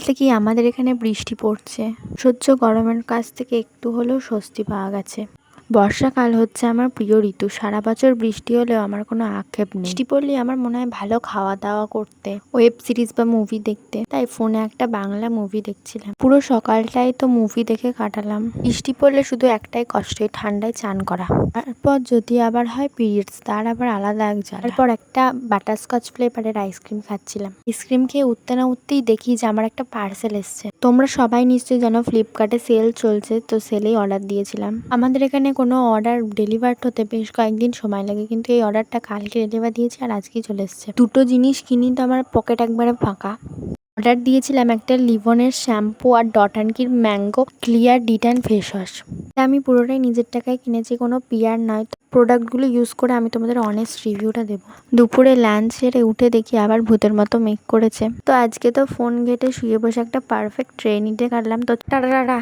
থেকেই আমাদের এখানে বৃষ্টি পড়ছে। সহ্য গরমের কাছ থেকে একটু হলেও স্বস্তি পাওয়া গেছে। বর্ষাকাল হচ্ছে আমার প্রিয় ঋতু। সারা বছর বৃষ্টি হলেও আমার কোনো আক্ষেপ নেই। বৃষ্টি পড়লে আমার মনে হয় ভালো খাওয়া দাওয়া করতে, ওয়েব সিরিজ বা মুভি দেখতে। তাই ফোনে একটা বাংলা মুভি দেখছিলাম। পুরো সকালটাই তো মুভি দেখে কাটালাম। বৃষ্টি পড়লে শুধু একটাই কষ্ট, ঠান্ডায় চান করা। তারপর যদি আবার হয় পিরিয়ডস, তার আবার আলাদা এক জ্বালা। তারপর একটা বাটারস্কচ ফ্লেভারের আইসক্রিম খাচ্ছিলাম। আইসক্রিম খেয়ে উঠতে না উঠতেই দেখি যে আমার একটা পার্সেল এসছে। তোমরা সবাই নিশ্চয়ই জানো ফ্লিপকার্টে সেল চলছে, তো সেলেই অর্ডার দিয়েছিলাম। আমাদের এখানে কোনো অর্ডার ডেলিভার্ড হতে বেশ কয়েকদিন সময় লাগে, কিন্তু এই অর্ডারটা কালকে ডেলিভার দিয়েছে আর আজকেই চলে এসছে। দুটো জিনিস কিনি তো আমার পকেট একবারে ফাঁকা। অর্ডার দিয়েছিলাম একটা লিভনের শ্যাম্পু আর Dot and Key mango clear detan face wash. আমি পুরোটাই নিজের টাকায় কিনেছি, কোনো পিয়ার নয়। প্রোডাক্টগুলো ইউজ করে আমি তোমাদের অনেস্ট রিভিউটা দেবো। দুপুরে লাঞ্চ সেরে উঠে দেখি আবার ভূতের মতো মেক করেছে। তো আজকে তো ফোন ঘেটে শুয়ে বসে একটা পারফেক্ট ট্রেন নিতে কাটলাম। তো টাটা।